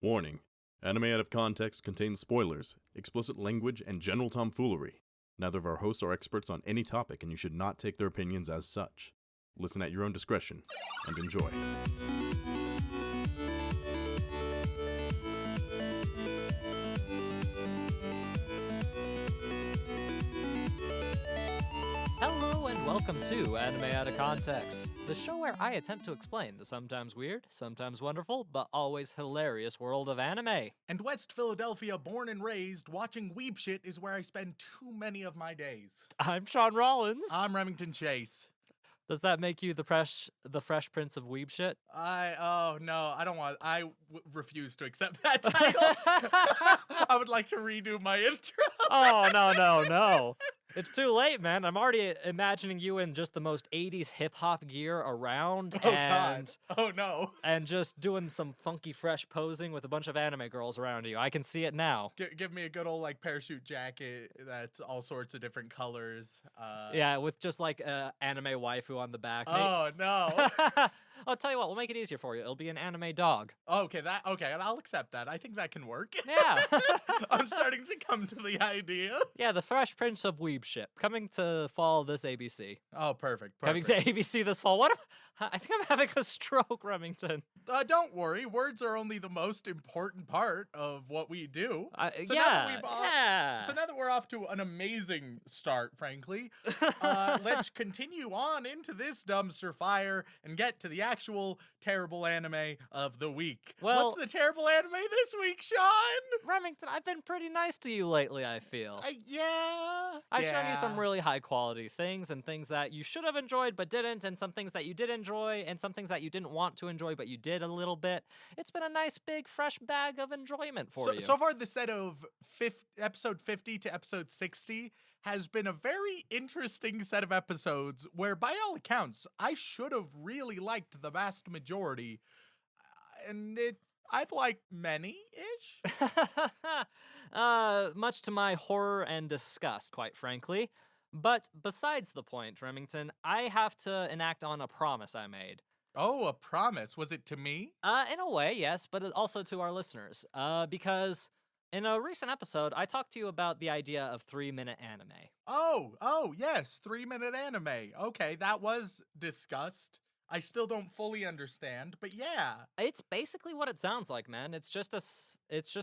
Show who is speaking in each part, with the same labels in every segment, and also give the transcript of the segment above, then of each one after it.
Speaker 1: Warning: Anime Out of Context contains spoilers, explicit language, and general tomfoolery. Neither of our hosts are experts on any topic, and you should not take their opinions as such. Listen at your own discretion, and enjoy.
Speaker 2: Hello and welcome to Anime Out of Context, the show where I attempt to explain the sometimes weird, sometimes wonderful, but always hilarious world of anime.
Speaker 3: And West Philadelphia, born and raised, watching weeb shit is where I spend too many of my days.
Speaker 2: I'm Shaun Rollins.
Speaker 3: I'm Remington Chase.
Speaker 2: Does that make you the Fresh Prince of Weeb shit?
Speaker 3: I refuse to accept that title. I would like to redo my intro.
Speaker 2: Oh, no. It's too late, man. I'm already imagining you in just the most 80s hip-hop gear around.
Speaker 3: God. Oh, no.
Speaker 2: And just doing some funky, fresh posing with a bunch of anime girls around you. I can see it now.
Speaker 3: Give me a good old, parachute jacket that's all sorts of different colors.
Speaker 2: Yeah, with just, anime waifu on the back.
Speaker 3: Oh, no.
Speaker 2: I'll tell you what, we'll make it easier for you. It'll be an anime dog.
Speaker 3: Okay, I'll accept that. I think that can work.
Speaker 2: Yeah.
Speaker 3: I'm starting to come to the idea.
Speaker 2: Yeah, the Fresh Prince of Weeb ship. Coming to fall this ABC.
Speaker 3: Oh, perfect.
Speaker 2: Coming to ABC this fall. I think I'm having a stroke, Remington.
Speaker 3: Don't worry. Words are only the most important part of what we do. So
Speaker 2: yeah.
Speaker 3: Now that we're off to an amazing start, frankly, let's continue on into this dumpster fire and get to the actual terrible anime of the week.
Speaker 2: Well,
Speaker 3: what's the terrible anime this week, Shaun?
Speaker 2: Remington, I've been pretty nice to you lately, I feel. I've shown you some really high quality things and things that you should have enjoyed but didn't, and some things that you did enjoy and some things that you didn't want to enjoy but you did a little bit. It's been a nice big fresh bag of enjoyment for you.
Speaker 3: So far, the set of episode 50 to episode 60 has been a very interesting set of episodes where, by all accounts, I should have really liked the vast majority. And I've liked many-ish.
Speaker 2: Much to my horror and disgust, quite frankly. But besides the point, Remington, I have to enact on a promise I made.
Speaker 3: Oh, a promise. Was it to me?
Speaker 2: In a way, yes, but also to our listeners. Because in a recent episode, I talked to you about the idea of 3-minute anime.
Speaker 3: Oh, yes, 3-minute anime. Okay, that was discussed. I still don't fully understand, but yeah.
Speaker 2: It's basically what it sounds like, man. It's just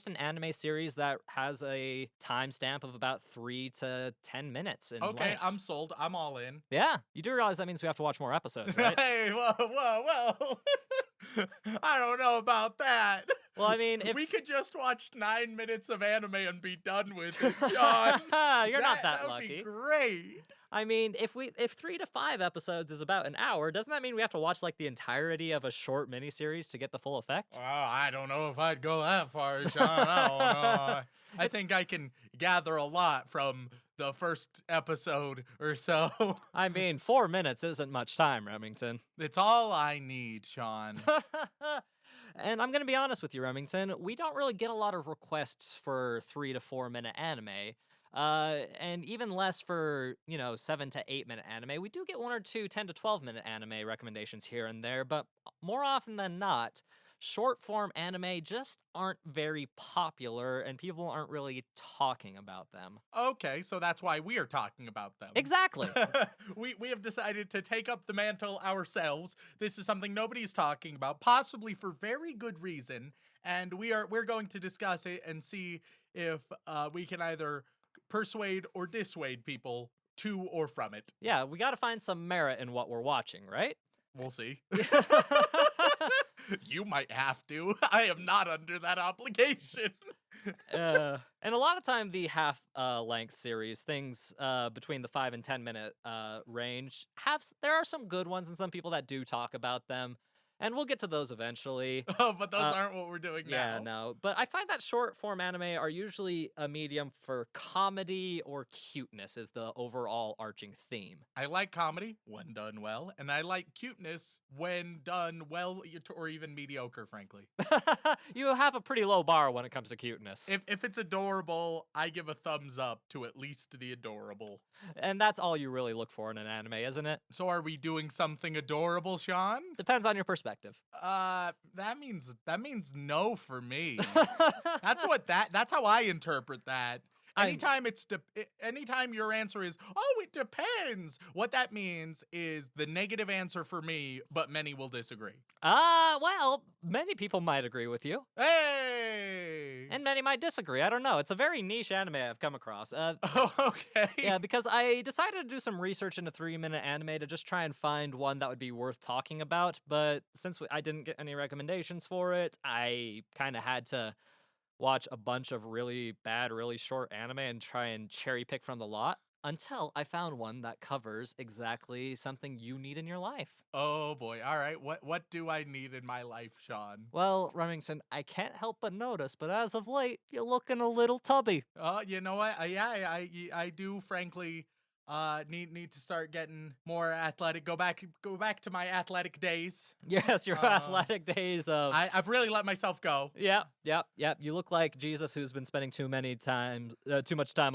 Speaker 2: an anime series that has a timestamp of about 3 to 10 minutes in
Speaker 3: Okay,
Speaker 2: length.
Speaker 3: I'm sold. I'm all in.
Speaker 2: Yeah, you do realize that means we have to watch more episodes, right?
Speaker 3: Hey, whoa. I don't know about that.
Speaker 2: Well, I mean, if
Speaker 3: we could just watch 9 minutes of anime and be done with it, John.
Speaker 2: You're not that
Speaker 3: would
Speaker 2: lucky.
Speaker 3: Be great.
Speaker 2: I mean, if 3 to 5 episodes is about an hour, doesn't that mean we have to watch the entirety of a short miniseries to get the full effect?
Speaker 3: Well, I don't know if I'd go that far, Sean. I don't know. I think I can gather a lot from the first episode or so.
Speaker 2: I mean, 4 minutes isn't much time, Remington.
Speaker 3: It's all I need, Sean.
Speaker 2: And I'm going to be honest with you, Remington, we don't really get a lot of requests for 3 to 4 minute anime. And even less for, 7 to 8 minute anime. We do get 1 or 2 10 to 12 minute anime recommendations here and there, but more often than not, short form anime just aren't very popular and people aren't really talking about them.
Speaker 3: Okay, so that's why we are talking about them.
Speaker 2: Exactly.
Speaker 3: we have decided to take up the mantle ourselves. This is something nobody's talking about, possibly for very good reason, and we're going to discuss it and see if we can either persuade or dissuade people to or from it.
Speaker 2: Yeah, we got to find some merit in what we're watching, right?
Speaker 3: We'll see. You might have to. I am not under that obligation.
Speaker 2: And a lot of time, the half-length series, things between the 5 and 10 minute range, there are some good ones and some people that do talk about them. And we'll get to those eventually.
Speaker 3: Oh, but those aren't what we're doing now.
Speaker 2: Yeah, no. But I find that short-form anime are usually a medium for comedy or cuteness is the overall arching theme.
Speaker 3: I like comedy when done well, and I like cuteness when done well or even mediocre, frankly.
Speaker 2: You have a pretty low bar when it comes to cuteness.
Speaker 3: If it's adorable, I give a thumbs up to at least the adorable.
Speaker 2: And that's all you really look for in an anime, isn't it?
Speaker 3: So are we doing something adorable, Sean?
Speaker 2: Depends on your perspective. perspective?
Speaker 3: That means no for me. That's how I interpret that. Anytime your answer is, oh, it depends. What that means is the negative answer for me, but many will disagree.
Speaker 2: Well, many people might agree with you.
Speaker 3: Hey!
Speaker 2: And many might disagree. I don't know. It's a very niche anime I've come across.
Speaker 3: Oh, okay.
Speaker 2: Yeah, because I decided to do some research into 3-minute anime to just try and find one that would be worth talking about. But since I didn't get any recommendations for it, I kind of had to watch a bunch of really bad, really short anime and try and cherry pick from the lot until I found one that covers exactly something you need in your life.
Speaker 3: Oh boy. All right. What do I need in my life, Shaun?
Speaker 2: Well, Remington, I can't help but notice, but as of late, you're looking a little tubby.
Speaker 3: Oh, you know what? I do frankly need to start getting more athletic. Go back to my athletic days.
Speaker 2: Yes, your athletic days of...
Speaker 3: I've really let myself go.
Speaker 2: Yep. You look like Jesus who's been spending too much time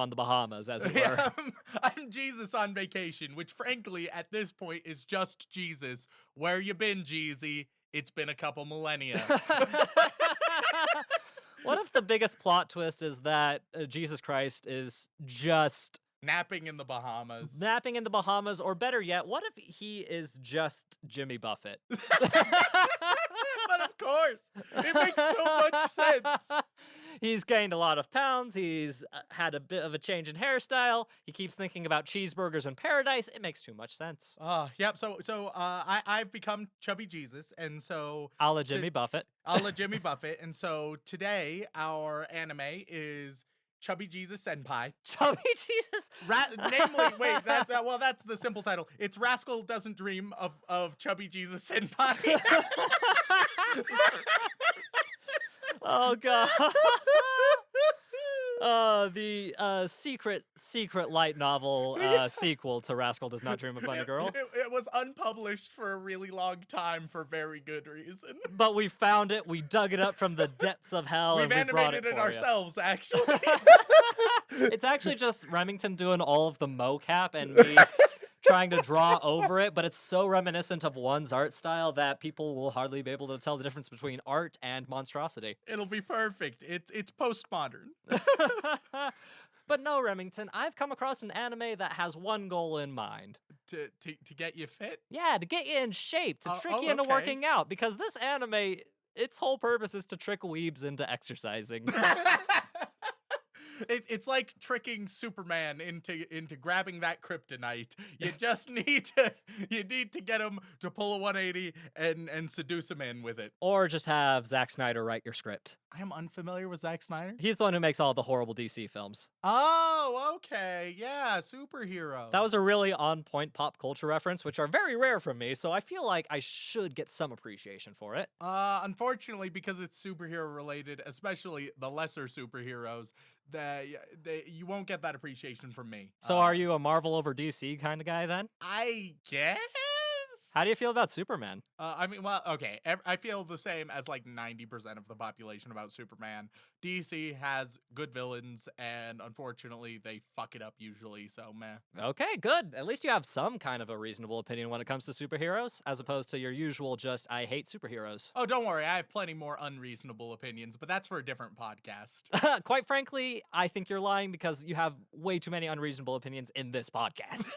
Speaker 2: on the Bahamas, as it were.
Speaker 3: Yeah, I'm Jesus on vacation, which frankly at this point is just Jesus. Where you been, Jeezy? It's been a couple millennia.
Speaker 2: What if the biggest plot twist is that Jesus Christ is just
Speaker 3: napping in the Bahamas?
Speaker 2: Napping in the Bahamas, or better yet, what if he is just Jimmy Buffett?
Speaker 3: But of course, it makes so much sense.
Speaker 2: He's gained a lot of pounds. He's had a bit of a change in hairstyle. He keeps thinking about cheeseburgers in paradise. It makes too much sense.
Speaker 3: Yep. So I've become chubby Jesus, and so
Speaker 2: a la Jimmy Buffett.
Speaker 3: A la Jimmy Buffett, and so today our anime is Chubby Jesus Senpai.
Speaker 2: Chubby Jesus?
Speaker 3: Namely, wait, that's the simple title. It's Rascal Doesn't Dream of Chubby Jesus Senpai.
Speaker 2: Oh, God. The secret light novel sequel to Rascal Does Not Dream of Bunny Girl.
Speaker 3: It was unpublished for a really long time for very good reason.
Speaker 2: But we found it. We dug it up from the depths of hell.
Speaker 3: We've
Speaker 2: and we brought
Speaker 3: animated
Speaker 2: it
Speaker 3: it ourselves, actually.
Speaker 2: It's actually just Remington doing all of the mocap and me trying to draw over it, but it's so reminiscent of one's art style that people will hardly be able to tell the difference between art and monstrosity.
Speaker 3: It'll be perfect. It's postmodern.
Speaker 2: But no, Remington, I've come across an anime that has one goal in mind.
Speaker 3: To get you fit?
Speaker 2: Yeah, to get you in shape, to trick you into working out, because this anime, its whole purpose is to trick weebs into exercising.
Speaker 3: It's like tricking Superman into grabbing that kryptonite. You just need to get him to pull a 180 and seduce him in with it.
Speaker 2: Or just have Zack Snyder write your script.
Speaker 3: I am unfamiliar with Zack Snyder.
Speaker 2: He's the one who makes all the horrible DC films.
Speaker 3: Oh, okay. Yeah, superhero.
Speaker 2: That was a really on-point pop culture reference, which are very rare from me, so I feel like I should get some appreciation for it.
Speaker 3: Unfortunately, because it's superhero related, especially the lesser superheroes, you won't get that appreciation from me.
Speaker 2: So are you a Marvel over DC kind of guy then?
Speaker 3: I guess.
Speaker 2: How do you feel about Superman?
Speaker 3: Okay. I feel the same as like 90% of the population about Superman. DC has good villains, and unfortunately, they fuck it up usually, so meh.
Speaker 2: Okay, good. At least you have some kind of a reasonable opinion when it comes to superheroes, as opposed to your usual just, I hate superheroes.
Speaker 3: Oh, don't worry. I have plenty more unreasonable opinions, but that's for a different podcast.
Speaker 2: Quite frankly, I think you're lying because you have way too many unreasonable opinions in this podcast.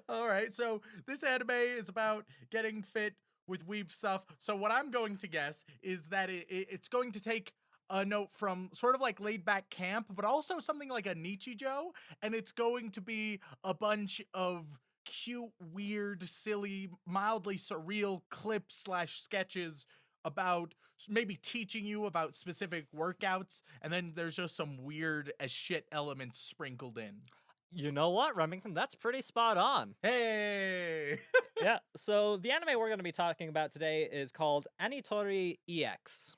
Speaker 3: All right, so this anime is about getting fit with weeb stuff. So what I'm going to guess is that it's going to take a note from sort of like Laid Back Camp, but also something like a Nichijou, and it's going to be a bunch of cute, weird, silly, mildly surreal clips/sketches about maybe teaching you about specific workouts, and then there's just some weird as shit elements sprinkled in.
Speaker 2: You know what, Remington? That's pretty spot on.
Speaker 3: Hey!
Speaker 2: Yeah, so the anime we're going to be talking about today is called Anitori EX.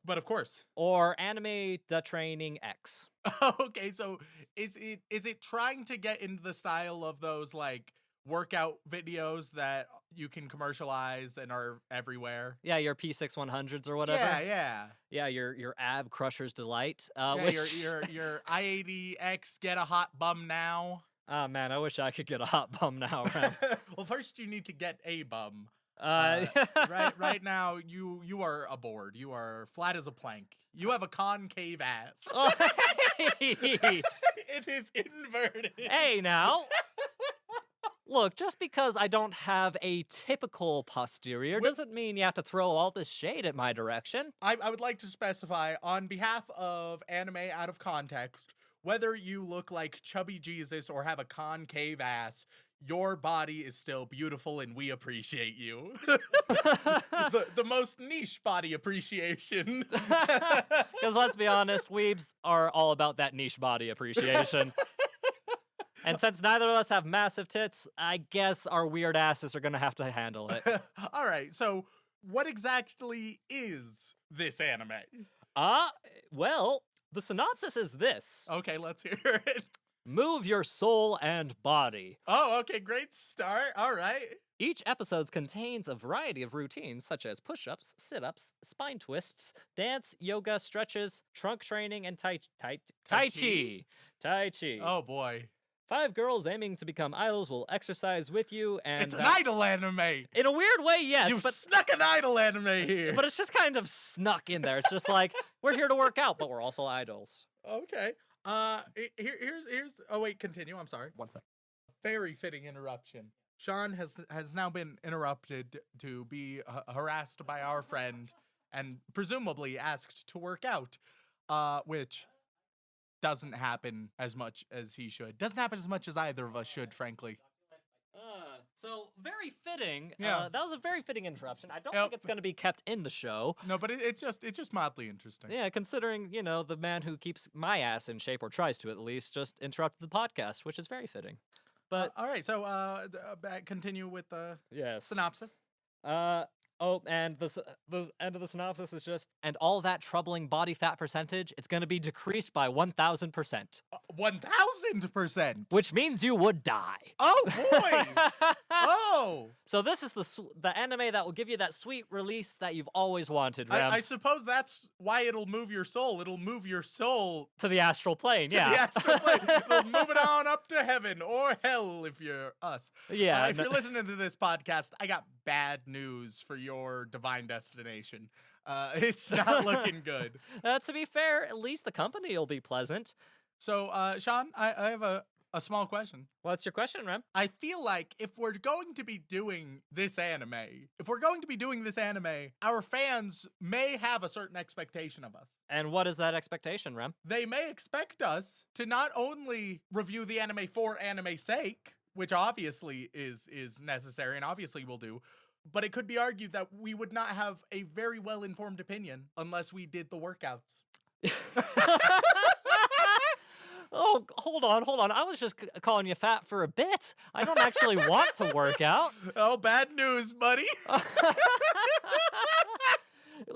Speaker 3: But of course.
Speaker 2: Or Anime Da Training X.
Speaker 3: Okay, so is it trying to get into the style of those like workout videos that you can commercialize and are everywhere?
Speaker 2: Yeah, your P6100s or whatever. Yeah, your ab crusher's delight.
Speaker 3: Your I80X get a hot bum now.
Speaker 2: Ah, man, I wish I could get a hot bum now, Rem.
Speaker 3: Well, first you need to get a bum.
Speaker 2: Uh,
Speaker 3: Right now, you are a board. You are flat as a plank. You have a concave ass.
Speaker 2: Oh, hey!
Speaker 3: It is inverted.
Speaker 2: Hey, now. Look, just because I don't have a typical posterior doesn't mean you have to throw all this shade at my direction.
Speaker 3: I would like to specify, on behalf of Anime Out of Context, whether you look like Chubby Jesus or have a concave ass, your body is still beautiful and we appreciate you. the most niche body appreciation.
Speaker 2: Because let's be honest, weebs are all about that niche body appreciation. And since neither of us have massive tits, I guess our weird asses are going to have to handle it.
Speaker 3: All right, so what exactly is this anime?
Speaker 2: Well, the synopsis is this.
Speaker 3: Okay, let's hear it.
Speaker 2: Move your soul and body.
Speaker 3: Oh, okay, great start. All right.
Speaker 2: Each episode contains a variety of routines such as push-ups, sit-ups, spine twists, dance, yoga, stretches, trunk training, and tai chi.
Speaker 3: Oh boy.
Speaker 2: 5 girls aiming to become idols will exercise with you, and
Speaker 3: It's an idol anime.
Speaker 2: in a weird way, yes,
Speaker 3: You
Speaker 2: but
Speaker 3: snuck an idol anime here.
Speaker 2: but it's just kind of snuck in there. It's just like we're here to work out, but we're also idols.
Speaker 3: Okay. Here's. Oh wait, continue. I'm sorry.
Speaker 2: One sec.
Speaker 3: Very fitting interruption. Shaun has now been interrupted to be harassed by our friend and presumably asked to work out, which doesn't happen as much as he should. Doesn't happen as much as either of us should, frankly.
Speaker 2: So very fitting.
Speaker 3: Yeah.
Speaker 2: That was a very fitting interruption. I don't
Speaker 3: Yep.
Speaker 2: think it's going to be kept in the show.
Speaker 3: No, but it's just mildly interesting.
Speaker 2: Yeah, considering, the man who keeps my ass in shape, or tries to at least, just interrupted the podcast, which is very fitting. But
Speaker 3: All right, so continue with the
Speaker 2: yes.
Speaker 3: synopsis.
Speaker 2: And the end of the synopsis is just, and all that troubling body fat percentage, it's going to be decreased by 1,000%,
Speaker 3: 1,000%.
Speaker 2: which means you would die.
Speaker 3: Oh boy. Oh.
Speaker 2: So this is the anime that will give you that sweet release that you've always wanted, Rem,
Speaker 3: I suppose that's why it'll move your soul. It'll move your soul
Speaker 2: to the astral plane.
Speaker 3: to
Speaker 2: Yeah.
Speaker 3: the astral plane. It'll move it on up to heaven or hell if you're us.
Speaker 2: Yeah.
Speaker 3: If you're listening to this podcast, I got bad news for your divine destination. It's not looking good.
Speaker 2: To be fair, at least the company will be pleasant.
Speaker 3: So, Shaun, I have a small question.
Speaker 2: What's your question, Rem?
Speaker 3: I feel like if we're going to be doing this anime, our fans may have a certain expectation of us.
Speaker 2: And what is that expectation, Rem?
Speaker 3: They may expect us to not only review the anime for anime's sake, which obviously is necessary and obviously we'll do, but it could be argued that we would not have a very well-informed opinion unless we did the workouts.
Speaker 2: Oh, hold on. I was just calling you fat for a bit. I don't actually want to work out.
Speaker 3: Oh, bad news, buddy.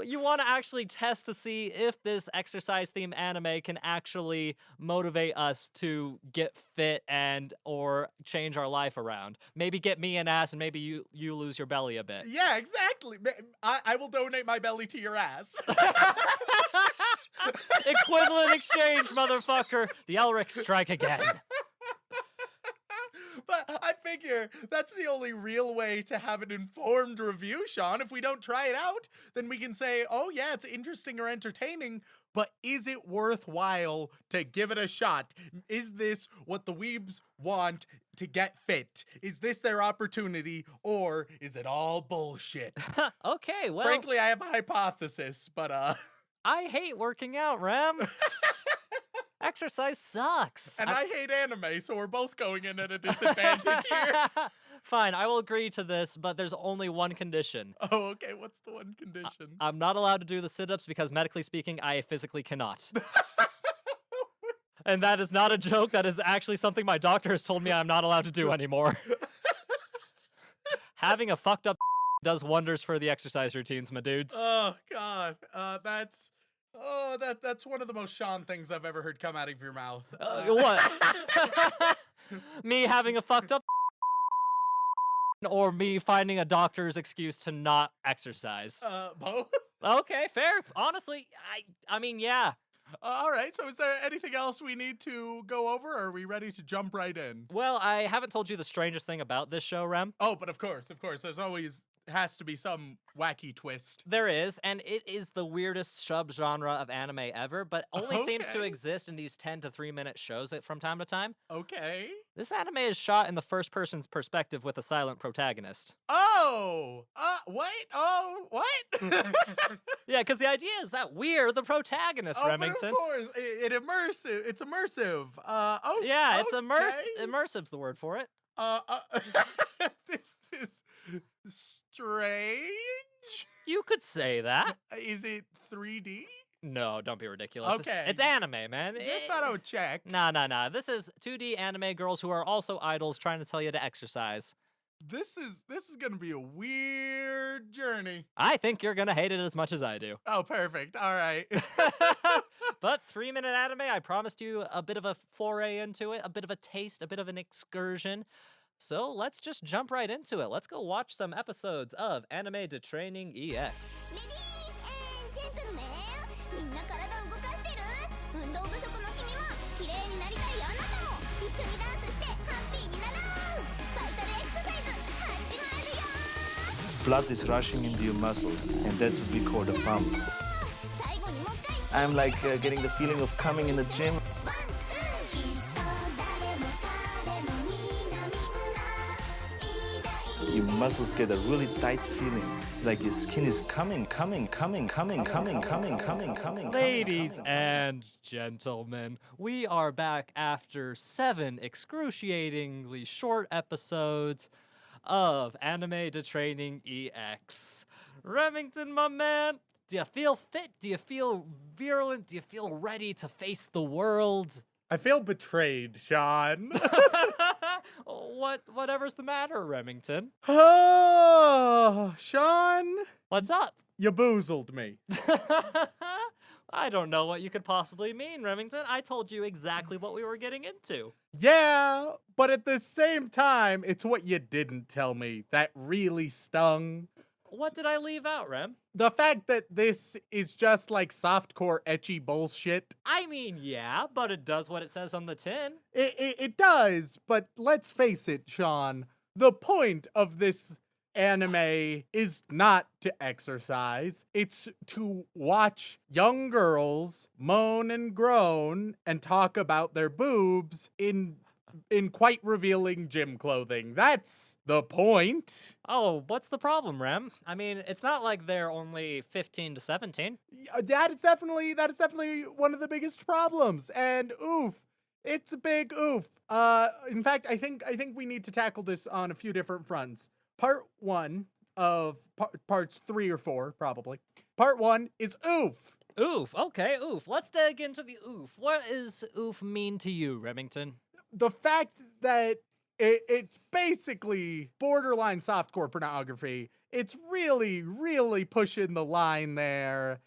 Speaker 2: You want to actually test to see if this exercise-themed anime can actually motivate us to get fit and or change our life around. Maybe get me an ass and maybe you lose your belly a bit.
Speaker 3: Yeah, exactly. I will donate my belly to your ass.
Speaker 2: Equivalent exchange, motherfucker. The Elric strike again.
Speaker 3: But I figure that's the only real way to have an informed review, Shaun. If we don't try it out, then we can say, oh yeah, it's interesting or entertaining, but is it worthwhile to give it a shot? Is this what the weebs want to get fit? Is this their opportunity, or is it all bullshit?
Speaker 2: Okay, well,
Speaker 3: Frankly, I have a hypothesis, but
Speaker 2: I hate working out, Rem. Exercise sucks.
Speaker 3: and I hate anime, so we're both going in at a disadvantage here.
Speaker 2: Fine, I will agree to this, but there's only one condition.
Speaker 3: Oh, okay, what's the one condition?
Speaker 2: I'm not allowed to do the sit-ups because medically speaking, I physically cannot. And that is not a joke. That is actually something my doctor has told me I'm not allowed to do anymore. Having a fucked up does wonders for the exercise routines, my dudes.
Speaker 3: Oh God, that's one of the most Shaun things I've ever heard come out of your mouth.
Speaker 2: What? Me having a fucked up or me finding a doctor's excuse to not exercise?
Speaker 3: Both.
Speaker 2: Okay, fair. Honestly, I mean, yeah.
Speaker 3: All right, so is there anything else we need to go over, or are we ready to jump right in?
Speaker 2: Well, I haven't told you the strangest thing about this show, Rem.
Speaker 3: Oh, but of course, there's always has to be some wacky twist.
Speaker 2: There is, and it is the weirdest subgenre of anime ever, but only seems to
Speaker 3: Okay.
Speaker 2: exist in these 10 to 3 minute shows from time to time.
Speaker 3: Okay.
Speaker 2: This anime is shot in the first person's perspective with a silent protagonist.
Speaker 3: Oh, what? Oh, what?
Speaker 2: Yeah, because the idea is that we're the protagonist,
Speaker 3: Oh,
Speaker 2: Remington.
Speaker 3: but of course, It's immersive. Oh,
Speaker 2: Yeah, it's
Speaker 3: okay.
Speaker 2: immersive's the word for it.
Speaker 3: Uh, uh, this is strange.
Speaker 2: You could say that.
Speaker 3: Is it 3D?
Speaker 2: No, don't be ridiculous.
Speaker 3: Okay.
Speaker 2: It's anime, man.
Speaker 3: Just thought I would check.
Speaker 2: Nah. This is 2D anime girls who are also idols trying to tell you to exercise.
Speaker 3: This is gonna be a weird journey.
Speaker 2: I think you're gonna hate it as much as I do.
Speaker 3: Oh, perfect. All right.
Speaker 2: But 3-minute anime, I promised you a bit of a foray into it, a bit of a taste, a bit of an excursion. So let's just jump right into it. Let's go watch some episodes of Anime to Training EX.
Speaker 4: レディースジェントルメンみんな体動かしてる運動不足の君も綺麗になりたいあなたも一緒にダンスしてハッピーになろうバイタルエクササイズ始まるよ
Speaker 5: Blood is rushing into your muscles, and that would be called a pump.
Speaker 4: 最後にもう一回
Speaker 5: I'm like getting the feeling of coming in the gym.
Speaker 4: ワンツーきっと誰も彼もみんな偉大
Speaker 5: Your muscles get a really tight feeling, like your skin is coming.
Speaker 2: Ladies and gentlemen, we are back after 7 excruciatingly short episodes of Anime to Training EX. Remington, my man, do you feel fit? Do you feel virulent? Do you feel ready to face the world?
Speaker 3: I feel betrayed, Sean.
Speaker 2: Whatever's the matter, Remington.
Speaker 3: Oh, Sean,
Speaker 2: What's up?
Speaker 3: you boozled me.
Speaker 2: I don't know what you could possibly mean, Remington. I told you exactly what we were getting into.
Speaker 3: Yeah, but at the same time, it's what you didn't tell me that really stung.
Speaker 2: What did I leave out, Rem?
Speaker 3: The fact that this is just like softcore etchy bullshit.
Speaker 2: I mean, yeah, but it does what it says on the tin.
Speaker 3: It does, but let's face it, Sean. The point of this anime is not to exercise. It's to watch young girls moan and groan and talk about their boobs in quite revealing gym clothing. That's the point.
Speaker 2: Oh, what's the problem, Rem? I mean, it's not like they're only 15 to 17.
Speaker 3: That is definitely one of the biggest problems. And oof, it's a big oof. In fact, I think we need to tackle this on a few different fronts. Part 1 of parts 3 or 4, probably. Part 1 is oof.
Speaker 2: Oof, okay, oof. Let's dig into the oof. What does oof mean to you, Remington?
Speaker 3: The fact that it's basically borderline softcore pornography. It's really, really pushing the line there.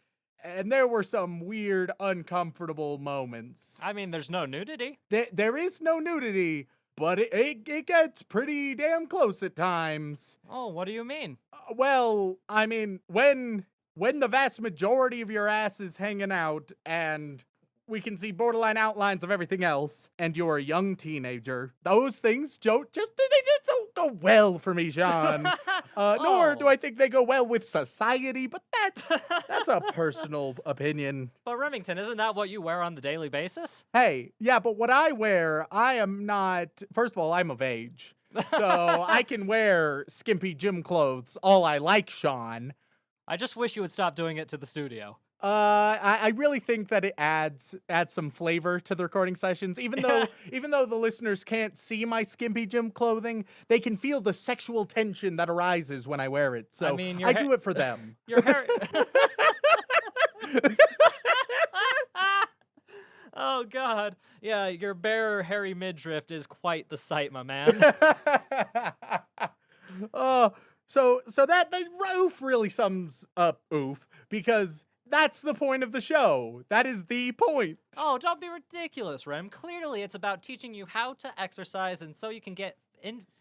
Speaker 3: And there were some weird, uncomfortable moments.
Speaker 2: I mean, there's no nudity.
Speaker 3: There is no nudity, but it gets pretty damn close at times.
Speaker 2: Oh, what do you mean?
Speaker 3: Well, I mean, when the vast majority of your ass is hanging out and we can see borderline outlines of everything else, and you're a young teenager, those things they just don't go well for me, Sean. Nor do I think they go well with society, but that's a personal opinion.
Speaker 2: But Remington, isn't that what you wear on the daily basis?
Speaker 3: Hey, yeah, but what I wear, I am not, first of all, I'm of age. So I can wear skimpy gym clothes all I like, Sean.
Speaker 2: I just wish you would stop doing it to the studio.
Speaker 3: I really think that it adds some flavor to the recording sessions. Even though the listeners can't see my skimpy gym clothing, they can feel the sexual tension that arises when I wear it. So
Speaker 2: I mean,
Speaker 3: I do it for them.
Speaker 2: Your hair. Oh God, yeah, your bare hairy midriff is quite the sight, my man.
Speaker 3: So that oof really sums up oof, because that's the point of the show. That is the point.
Speaker 2: Oh, don't be ridiculous, Rem. Clearly, it's about teaching you how to exercise, and so you can get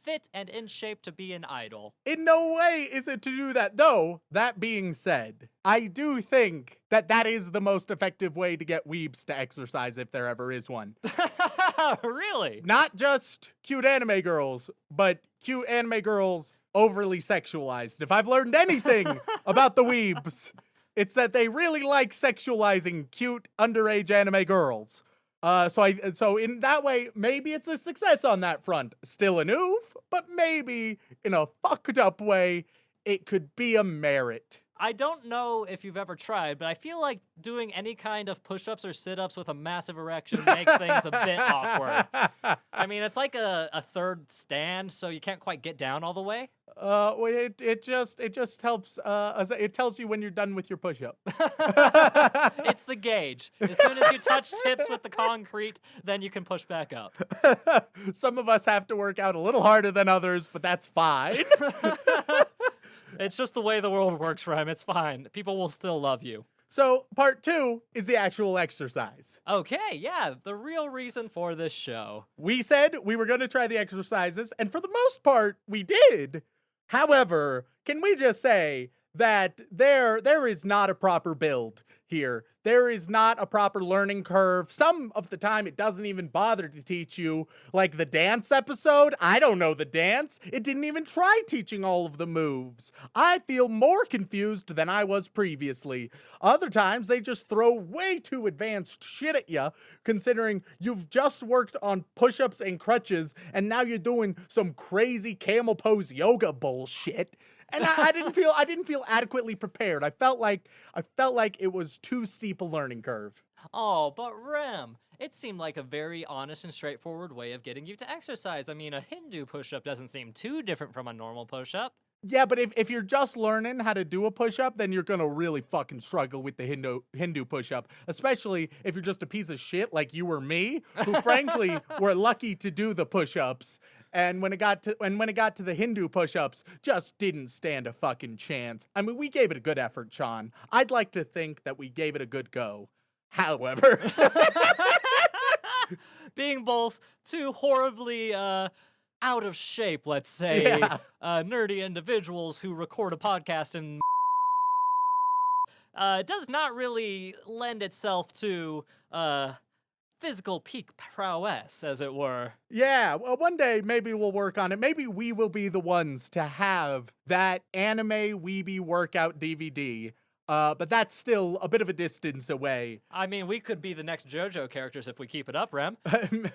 Speaker 2: fit and in shape to be an idol.
Speaker 3: In no way is it to do that. Though, that being said, I do think that that is the most effective way to get weebs to exercise if there ever is one.
Speaker 2: Really?
Speaker 3: Not just cute anime girls, but cute anime girls overly sexualized. If I've learned anything about the weebs, it's that they really like sexualizing cute underage anime girls. So in that way, maybe it's a success on that front. Still an oof, but maybe in a fucked up way, it could be a merit.
Speaker 2: I don't know if you've ever tried, but I feel like doing any kind of push-ups or sit-ups with a massive erection makes things a bit awkward. I mean, it's like a third stand, so you can't quite get down all the way.
Speaker 3: Well, it just helps. It tells you when you're done with your push-up.
Speaker 2: It's the gauge. As soon as you touch tips with the concrete, then you can push back up.
Speaker 3: Some of us have to work out a little harder than others, but that's fine.
Speaker 2: It's just the way the world works, Rem. It's fine. People will still love you.
Speaker 3: So part 2 is the actual exercise.
Speaker 2: Okay, yeah, the real reason for this show.
Speaker 3: We said we were going to try the exercises, and for the most part, we did. However, can we just say that there is not a proper build here. There is not a proper learning curve. Some of the time, it doesn't even bother to teach you. Like the dance episode, I don't know the dance. It didn't even try teaching all of the moves. I feel more confused than I was previously. Other times, they just throw way too advanced shit at you, considering you've just worked on push-ups and crutches, and now you're doing some crazy camel pose yoga bullshit. And I didn't feel adequately prepared. I felt like it was too steep a learning curve.
Speaker 2: Oh, but Rem, it seemed like a very honest and straightforward way of getting you to exercise. I mean, a Hindu push-up doesn't seem too different from a normal push-up.
Speaker 3: Yeah, but if you're just learning how to do a push-up, then you're gonna really fucking struggle with the Hindu push-up. Especially if you're just a piece of shit like you or me, who frankly were lucky to do the push-ups. And when it got to the Hindu push-ups, just didn't stand a fucking chance. I mean, we gave it a good effort, Shaun. I'd like to think that we gave it a good go. However,
Speaker 2: being both two horribly out of shape, let's say, nerdy individuals who record a podcast and does not really lend itself to physical peak prowess, as it were.
Speaker 3: Yeah, well, one day maybe we'll work on it. Maybe we will be the ones to have that anime weeby workout DVD. But that's still a bit of a distance away.
Speaker 2: I mean, we could be the next JoJo characters if we keep it up, Rem.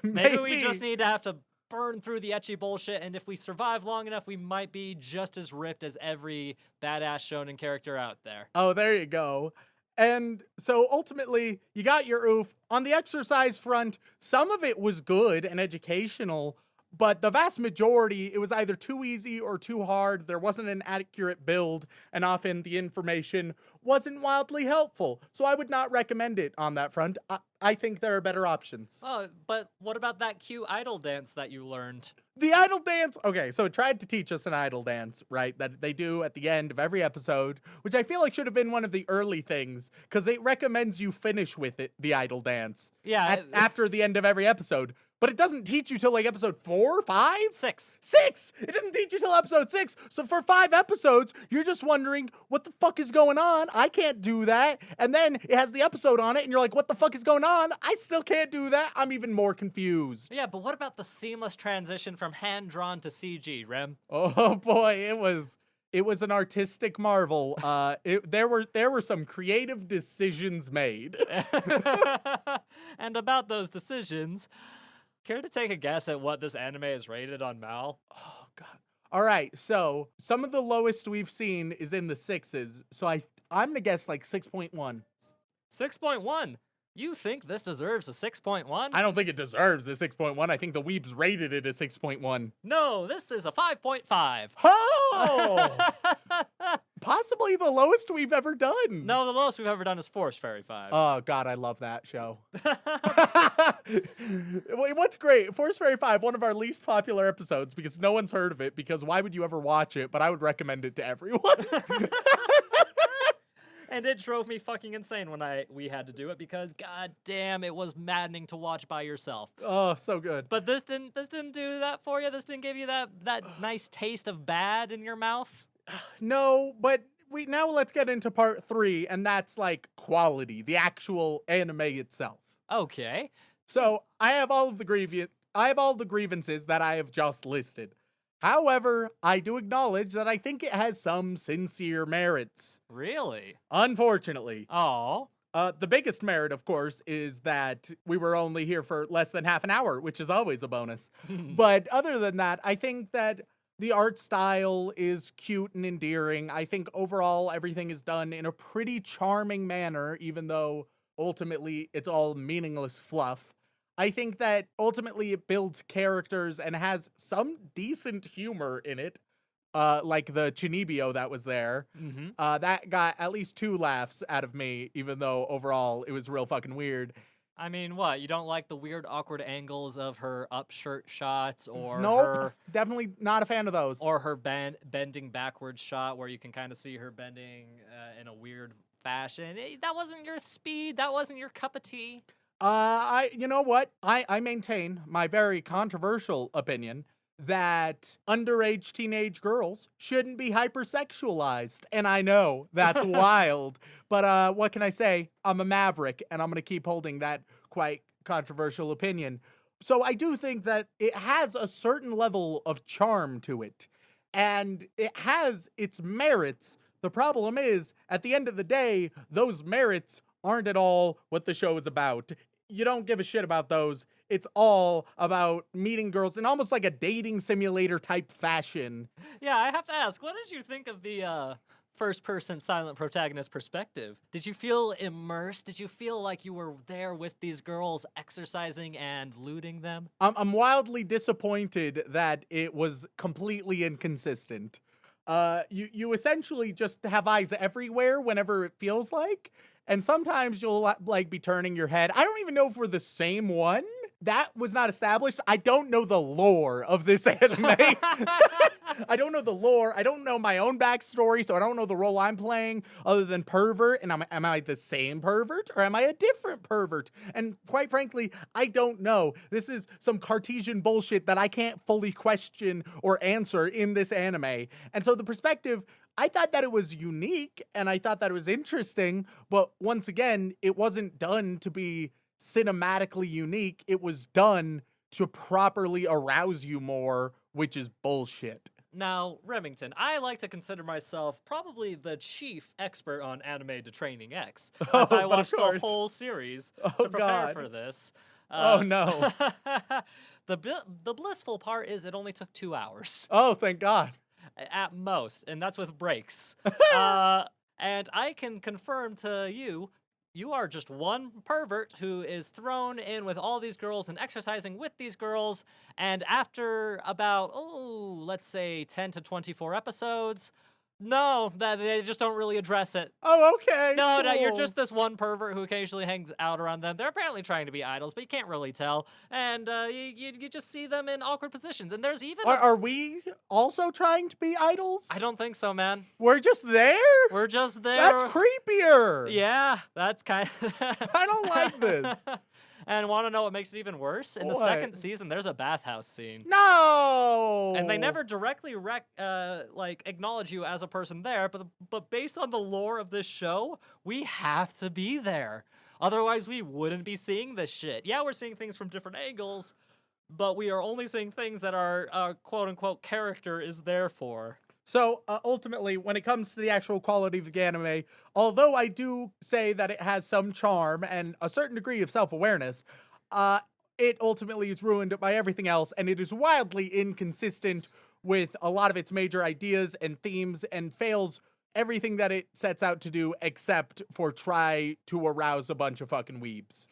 Speaker 3: Maybe
Speaker 2: we just need to have to burn through the ecchi bullshit, and if we survive long enough, we might be just as ripped as every badass shonen character out there.
Speaker 3: Oh, there you go. And so ultimately, you got your oof. On the exercise front, some of it was good and educational, but the vast majority, it was either too easy or too hard. There wasn't an accurate build, and often the information wasn't wildly helpful. So I would not recommend it on that front. I think there are better options.
Speaker 2: Oh, but what about that cute idol dance that you learned?
Speaker 3: The idol dance. Okay, so it tried to teach us an idol dance, right? That they do at the end of every episode, which I feel like should have been one of the early things, because it recommends you finish with it, the idol dance.
Speaker 2: Yeah.
Speaker 3: After the end of every episode. But it doesn't teach you till like episode 4, 5?
Speaker 2: 6.
Speaker 3: 6! It doesn't teach you till episode 6. So for 5 episodes, you're just wondering, what the fuck is going on? I can't do that. And then it has the episode on it, and you're like, what the fuck is going on? I still can't do that. I'm even more confused.
Speaker 2: Yeah, but what about the seamless transition from hand-drawn to CG, Rem?
Speaker 3: Oh boy, it was an artistic marvel. There were some creative decisions made.
Speaker 2: And about those decisions, care to take a guess at what this anime is rated on Mal?
Speaker 3: Oh god. All right, so some of the lowest we've seen is in the 6s. So I'm gonna guess like 6.1.
Speaker 2: 6.1. You think this deserves a 6.1?
Speaker 3: I don't think it deserves a 6.1. I think the weebs rated it a 6.1.
Speaker 2: No, this is a 5.5.
Speaker 3: Oh! Possibly the lowest we've ever done.
Speaker 2: No, the lowest we've ever done is Force Fairy 5.
Speaker 3: Oh, God, I love that show. What's great, Force Fairy 5, one of our least popular episodes because no one's heard of it, because why would you ever watch it? But I would recommend it to everyone.
Speaker 2: And it drove me fucking insane when we had to do it because god damn, it was maddening to watch by yourself.
Speaker 3: Oh, so good.
Speaker 2: But this didn't do that for you? This didn't give you that nice taste of bad in your mouth?
Speaker 3: No, but now let's get into part 3, and that's like quality, the actual anime itself.
Speaker 2: Okay.
Speaker 3: So I have all the grievances that I have just listed. However, I do acknowledge that I think it has some sincere merits.
Speaker 2: Really?
Speaker 3: Unfortunately.
Speaker 2: Oh.
Speaker 3: The biggest merit, of course, is that we were only here for less than half an hour, which is always a bonus. But other than that, I think that the art style is cute and endearing. I think overall everything is done in a pretty charming manner, even though ultimately it's all meaningless fluff. I think that ultimately it builds characters and has some decent humor in it. Like the Chinibio that was there. That got at least 2 laughs out of me, even though overall it was real fucking weird.
Speaker 2: I mean, what? You don't like the weird, awkward angles of her up shirt shots, or
Speaker 3: Nope, definitely not a fan of those.
Speaker 2: or her bending backwards shot, where you can kind of see her bending in a weird fashion? That wasn't your speed. That wasn't your cup of tea.
Speaker 3: You know what? I maintain my very controversial opinion that underage teenage girls shouldn't be hypersexualized. And I know that's wild, but what can I say? I'm a maverick, and I'm going to keep holding that quite controversial opinion. So I do think that it has a certain level of charm to it, and it has its merits. The problem is, at the end of the day, those merits aren't at all what the show is about. You don't give a shit about those. It's all about meeting girls in almost like a dating simulator type fashion.
Speaker 2: Yeah, I have to ask, what did you think of the first-person silent protagonist perspective? Did you feel immersed? Did you feel like you were there with these girls exercising and looting them?
Speaker 3: I'm wildly disappointed that it was completely inconsistent. You essentially just have eyes everywhere whenever it feels like, and sometimes you'll like be turning your head. I don't even know if we're the same one. That was not established. I don't know the lore of this anime. I don't know the lore. I don't know my own backstory, so I don't know the role I'm playing other than pervert. And am I the same pervert or am I a different pervert? And quite frankly, I don't know. This is some Cartesian bullshit that I can't fully question or answer in this anime. And so the perspective, I thought that it was unique and I thought that it was interesting, but once again, it wasn't done to be cinematically unique. It was done to properly arouse you more, which is bullshit.
Speaker 2: Now, Remington, I like to consider myself probably the chief expert on anime to Training X, as I watched the whole series to prepare for this.
Speaker 3: Oh no.
Speaker 2: The blissful part is it only took 2 hours.
Speaker 3: Oh, thank God.
Speaker 2: At most, and that's with breaks. And I can confirm to you, you are just one pervert who is thrown in with all these girls and exercising with these girls, and after about, let's say 10 to 24 episodes, no, they just don't really address it.
Speaker 3: Oh, okay.
Speaker 2: No,
Speaker 3: cool.
Speaker 2: you're just this one pervert who occasionally hangs out around them. They're apparently trying to be idols, but you can't really tell. And you just see them in awkward positions. And there's even...
Speaker 3: Are we also trying to be idols?
Speaker 2: I don't think so, man.
Speaker 3: We're just there?
Speaker 2: We're just there.
Speaker 3: That's creepier.
Speaker 2: Yeah, that's kind of...
Speaker 3: I don't like this.
Speaker 2: And want to know what makes it even worse? In the second season, there's a bathhouse scene.
Speaker 3: No!
Speaker 2: And they never directly acknowledge you as a person there, but based on the lore of this show, we have to be there. Otherwise, we wouldn't be seeing this shit. Yeah, we're seeing things from different angles, but we are only seeing things that our quote-unquote character is there for.
Speaker 3: So, ultimately, when it comes to the actual quality of the anime, although I do say that it has some charm and a certain degree of self-awareness, it ultimately is ruined by everything else, and it is wildly inconsistent with a lot of its major ideas and themes, and fails everything that it sets out to do except for try to arouse a bunch of fucking weebs.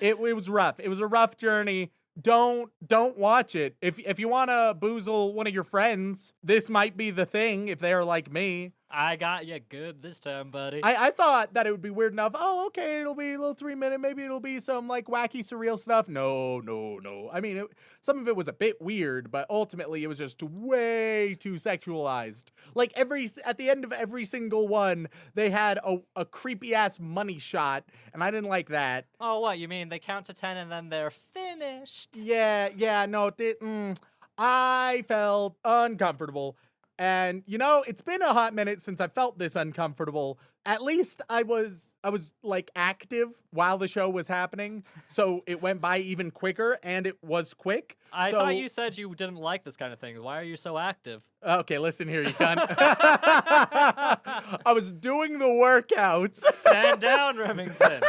Speaker 3: It was rough. It was a rough journey. Don't watch it. If you want to boozle one of your friends, this might be the thing if they're like me.
Speaker 2: I got you good this time, buddy.
Speaker 3: I thought that it would be weird enough. Oh, okay, it'll be a little 3-minute. Maybe it'll be some like wacky, surreal stuff. No. I mean, some of it was a bit weird, but ultimately it was just way too sexualized. Like at the end of every single one, they had a creepy ass money shot, and I didn't like that.
Speaker 2: Oh, what? You mean they count to 10 and then they're finished?
Speaker 3: Yeah, no, I felt uncomfortable. And it's been a hot minute since I felt this uncomfortable. At least I was like active while the show was happening, so it went by even quicker, and it was quick.
Speaker 2: I thought you said you didn't like this kind of thing. Why are you so active?
Speaker 3: Okay, listen here, you cunt. I was doing the workouts.
Speaker 2: Stand down, Remington.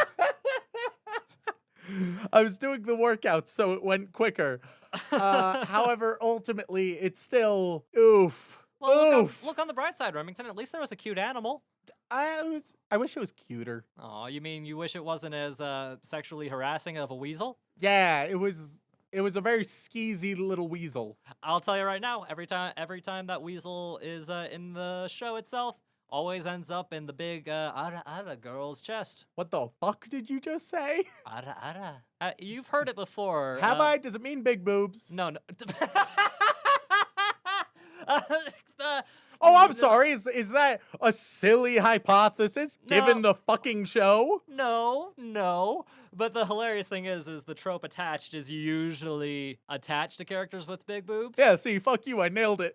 Speaker 3: I was doing the workouts, so it went quicker. However, ultimately, it's still oof.
Speaker 2: Well, look on the bright side, Remington. At least there was a cute animal.
Speaker 3: I wish it was cuter.
Speaker 2: Oh, you mean you wish it wasn't as sexually harassing of a weasel?
Speaker 3: Yeah, it was a very skeezy little weasel.
Speaker 2: I'll tell you right now, every time that weasel is in the show itself, always ends up in the big ara girl's chest.
Speaker 3: What the fuck did you just say?
Speaker 2: Ara. You've heard it before.
Speaker 3: Have I? Does it mean big boobs?
Speaker 2: No.
Speaker 3: Oh, I'm sorry. Is that a silly hypothesis given the fucking show?
Speaker 2: No. But the hilarious thing is the trope attached is usually attached to characters with big boobs.
Speaker 3: Yeah, see, fuck you, I nailed it.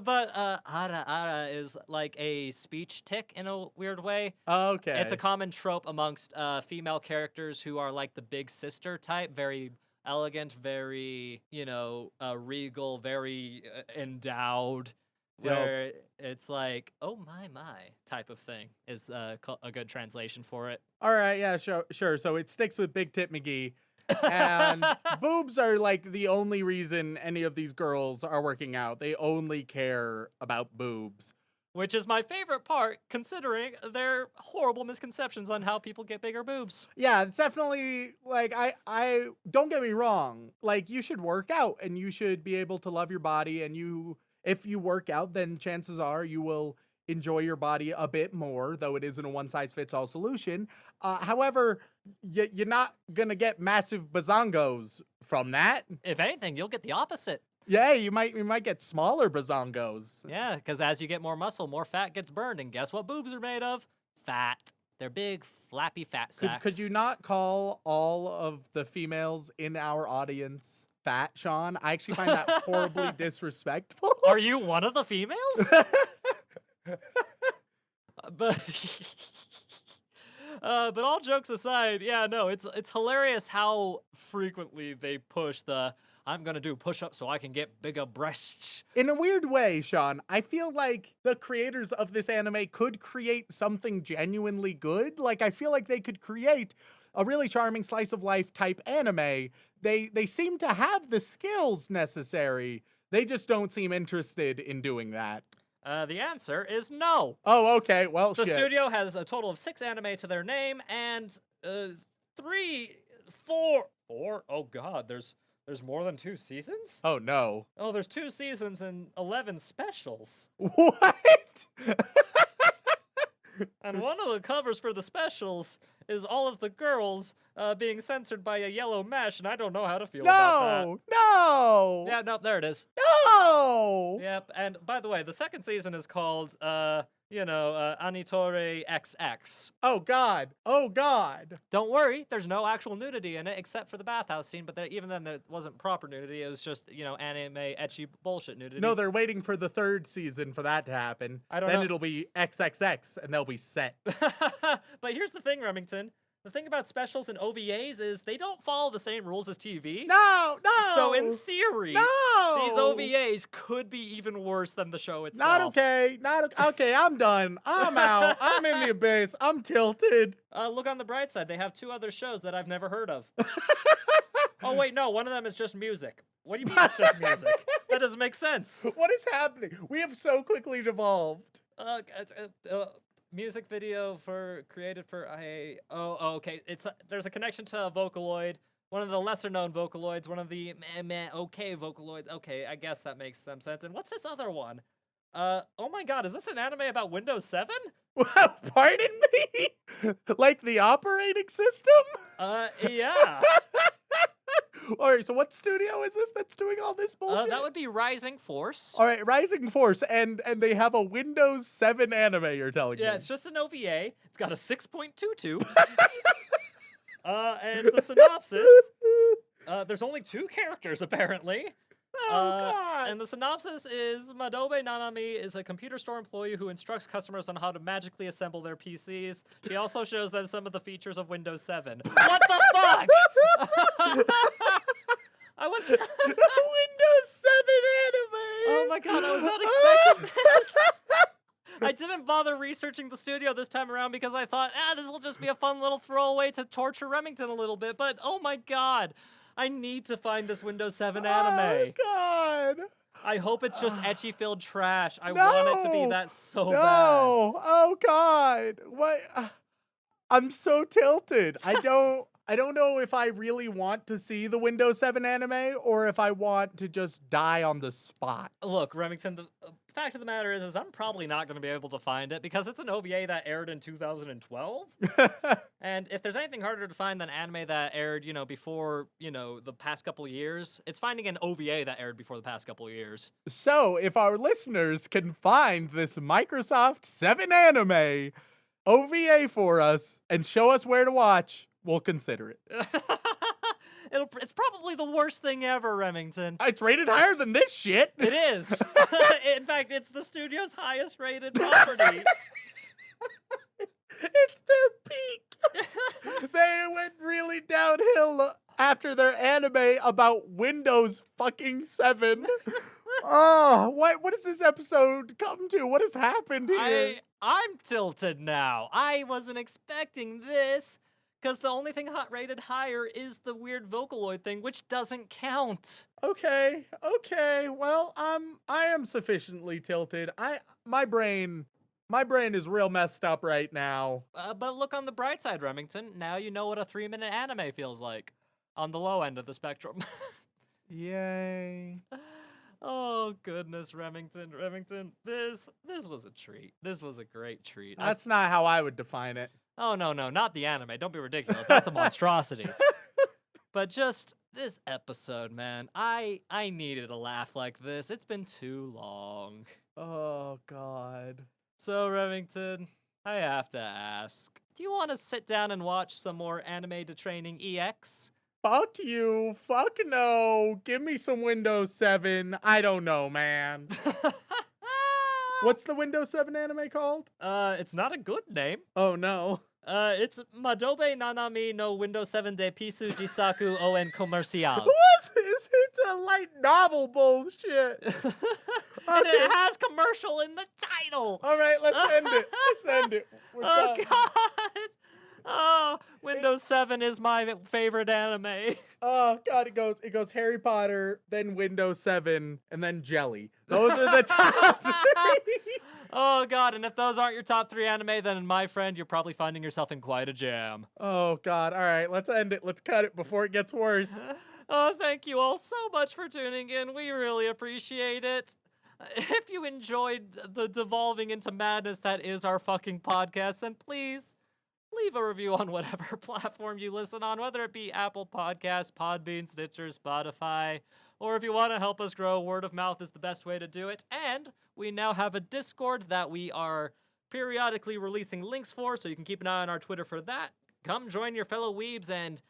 Speaker 2: But ara is like a speech tick in a weird way.
Speaker 3: Okay.
Speaker 2: It's a common trope amongst female characters who are like the big sister type, very elegant, very, regal, very endowed, where it's like, oh my type of thing is a good translation for it.
Speaker 3: All right, yeah, sure. So it sticks with Big Tit McGee. And boobs are like the only reason any of these girls are working out. They only care about boobs.
Speaker 2: Which is my favorite part, considering their horrible misconceptions on how people get bigger boobs.
Speaker 3: Yeah, it's definitely, like, I don't get me wrong. Like, you should work out, and you should be able to love your body, and if you work out, then chances are you will enjoy your body a bit more, though it isn't a one-size-fits-all solution. However, you're not gonna get massive bazongos from that.
Speaker 2: If anything, you'll get the opposite.
Speaker 3: Yeah, you might get smaller bazongos.
Speaker 2: Yeah, because as you get more muscle, more fat gets burned. And guess what boobs are made of? Fat. They're big, flappy fat sacks.
Speaker 3: Could you not call all of the females in our audience fat, Sean? I actually find that horribly disrespectful.
Speaker 2: Are you one of the females? But all jokes aside, yeah, no, it's hilarious how frequently they push the I'm gonna do push-ups so I can get bigger breasts.
Speaker 3: In a weird way, Sean, I feel like the creators of this anime could create something genuinely good. Like, I feel like they could create a really charming slice of life type anime. They seem to have the skills necessary. They just don't seem interested in doing that.
Speaker 2: The answer is no.
Speaker 3: Oh, okay. Well,
Speaker 2: the
Speaker 3: shit.
Speaker 2: studio has a total of 6 anime to their name, and 4. Oh God, there's more than 2 seasons?
Speaker 3: Oh no.
Speaker 2: Oh, there's 2 seasons and 11 specials.
Speaker 3: What?
Speaker 2: And one of the covers for the specials is all of the girls being censored by a yellow mesh, and I don't know how to feel about that.
Speaker 3: No!
Speaker 2: Yeah, no, there it is.
Speaker 3: No!
Speaker 2: Yep, and by the way, the second season is called, Anitore XX.
Speaker 3: Oh, God. Oh, God.
Speaker 2: Don't worry, there's no actual nudity in it except for the bathhouse scene, but even then, it wasn't proper nudity. It was just, anime, ecchi bullshit nudity.
Speaker 3: No, they're waiting for the 3rd season for that to happen.
Speaker 2: I don't know.
Speaker 3: Then it'll be XXX, and they'll be set.
Speaker 2: But here's the thing, Remington. The thing about specials and OVAs is they don't follow the same rules as TV.
Speaker 3: No!
Speaker 2: So in theory,
Speaker 3: no!
Speaker 2: these OVAs could be even worse than the show itself.
Speaker 3: Not okay. Okay, I'm done. I'm out. I'm in the abyss. I'm tilted.
Speaker 2: Look on the bright side. They have 2 other shows that I've never heard of. Oh, wait, no. One of them is just music. What do you mean it's just music? That doesn't make sense.
Speaker 3: What is happening? We have so quickly devolved.
Speaker 2: Music video created for okay. There's a connection to a Vocaloid, one of the lesser known Vocaloids, one of the okay Vocaloids. Okay, I guess that makes some sense. And what's this other one? Oh my god, is this an anime about Windows 7?
Speaker 3: Pardon me? Like the operating system?
Speaker 2: Yeah.
Speaker 3: All right, so what studio is this that's doing all this bullshit?
Speaker 2: That would be Rising Force.
Speaker 3: All right, Rising Force, and they have a Windows 7 anime, you're telling me.
Speaker 2: Yeah, it's just an OVA. It's got a 6.22. And the synopsis, there's only 2 characters, apparently.
Speaker 3: God.
Speaker 2: And the synopsis is Madobe Nanami is a computer store employee who instructs customers on how to magically assemble their PCs. She also shows them some of the features of Windows 7. What the fuck? I was
Speaker 3: Windows 7 anime!
Speaker 2: Oh my god, I was not expecting this! I didn't bother researching the studio this time around because I thought, this will just be a fun little throwaway to torture Remington a little bit, but oh my god, I need to find this Windows 7 anime.
Speaker 3: Oh god!
Speaker 2: I hope it's just ecchi-filled trash. I want it to be that so bad.
Speaker 3: No! Oh god! What? I'm so tilted. I don't know if I really want to see the Windows 7 anime or if I want to just die on the spot.
Speaker 2: Look, Remington, the fact of the matter is I'm probably not going to be able to find it because it's an OVA that aired in 2012. And if there's anything harder to find than anime that aired, before, the past couple years, it's finding an OVA that aired before the past couple years.
Speaker 3: So, if our listeners can find this Microsoft 7 anime OVA for us and show us where to watch, we'll consider it.
Speaker 2: It's probably the worst thing ever, Remington.
Speaker 3: It's rated higher than this shit.
Speaker 2: It is. In fact, it's the studio's highest rated property.
Speaker 3: It's their peak. They went really downhill after their anime about Windows fucking 7. Oh, what does this episode come to? What has happened here?
Speaker 2: I'm tilted now. I wasn't expecting this. Because the only thing rated higher is the weird Vocaloid thing, which doesn't count.
Speaker 3: Okay. Well, I am sufficiently tilted. My brain is real messed up right now.
Speaker 2: But look on the bright side, Remington. Now you know what a 3-minute anime feels like. On the low end of the spectrum.
Speaker 3: Yay.
Speaker 2: Oh, goodness, Remington. Remington, this was a treat. This was a great treat.
Speaker 3: That's not how I would define it.
Speaker 2: Oh, no, not the anime. Don't be ridiculous. That's a monstrosity. But just this episode, man, I needed a laugh like this. It's been too long.
Speaker 3: Oh, God.
Speaker 2: So, Remington, I have to ask, do you want to sit down and watch some more Anime Detraining EX?
Speaker 3: Fuck you. Fuck no. Give me some Windows 7. I don't know, man. What's the Windows 7 anime called?
Speaker 2: It's not a good name.
Speaker 3: Oh, no.
Speaker 2: It's Madobe Nanami no Windows 7 de Pisu Jisaku Oen Commercial.
Speaker 3: What? It's a light novel bullshit.
Speaker 2: And it has commercial in the title.
Speaker 3: All right, let's end it. Let's end it. We're done.
Speaker 2: God. Oh, Windows 7 is my favorite anime.
Speaker 3: Oh, God, it goes Harry Potter, then Windows 7, and then Jelly. Those are the top 3.
Speaker 2: Oh, God, and if those aren't your top 3 anime, then, my friend, you're probably finding yourself in quite a jam.
Speaker 3: Oh, God. All right, let's end it. Let's cut it before it gets worse.
Speaker 2: Oh, thank you all so much for tuning in. We really appreciate it. If you enjoyed the devolving into madness that is our fucking podcast, then please leave a review on whatever platform you listen on, whether it be Apple Podcasts, Podbean, Stitcher, Spotify, or if you want to help us grow, word of mouth is the best way to do it. And we now have a Discord that we are periodically releasing links for, so you can keep an eye on our Twitter for that. Come join your fellow weebs and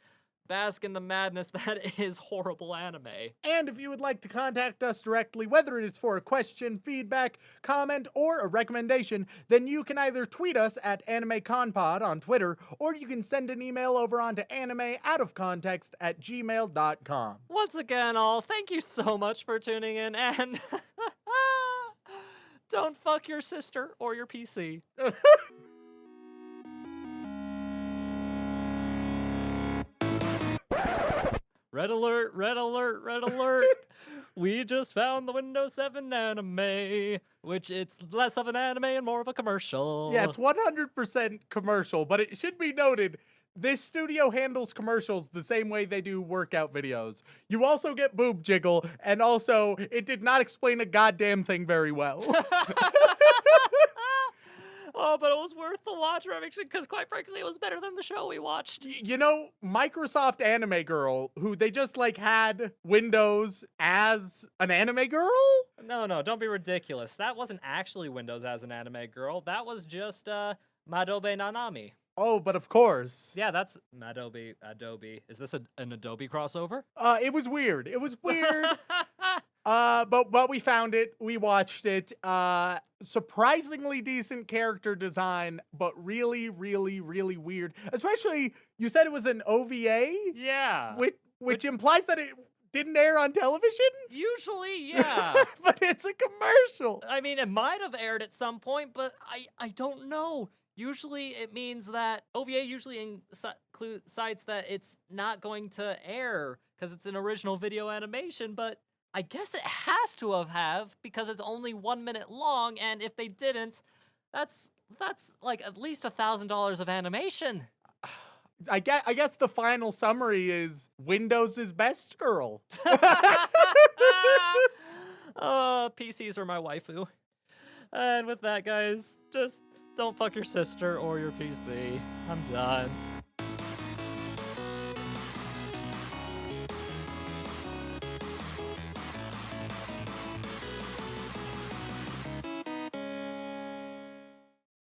Speaker 2: bask in the madness that is horrible anime.
Speaker 3: And if you would like to contact us directly, whether it is for a question, feedback, comment, or a recommendation, then you can either tweet us at AnimeConPod on Twitter, or you can send an email over onto animeoutofcontext@gmail.com.
Speaker 2: Once again, all, thank you so much for tuning in, and don't fuck your sister or your PC. Red alert, red alert, red alert. We just found the Windows 7 anime, which it's less of an anime and more of a commercial.
Speaker 3: Yeah, it's 100% commercial, but it should be noted, this studio handles commercials the same way they do workout videos. You also get boob jiggle, and also, it did not explain a goddamn thing very well.
Speaker 2: Oh, but it was worth the watch, Remington, because quite frankly, it was better than the show we watched.
Speaker 3: You know, Microsoft Anime Girl, who they just like had Windows as an anime girl?
Speaker 2: No, don't be ridiculous. That wasn't actually Windows as an anime girl. That was just Madobe Nanami.
Speaker 3: Oh, but of course.
Speaker 2: Yeah, that's Adobe. Is this an Adobe crossover?
Speaker 3: It was weird. It was weird. But we found it. We watched it. Surprisingly decent character design, but really, really, really weird. Especially, you said it was an OVA?
Speaker 2: Yeah.
Speaker 3: Which implies that it didn't air on television?
Speaker 2: Usually, yeah.
Speaker 3: But it's a commercial.
Speaker 2: I mean, it might have aired at some point, but I don't know. Usually it means that OVA usually cites that it's not going to air because it's an original video animation, but I guess it has to have because it's only 1 minute long, and if they didn't, that's like at least $1,000 of animation.
Speaker 3: I guess the final summary is Windows is best girl.
Speaker 2: PCs are my waifu. And with that, guys, just don't fuck your sister or your PC. I'm done.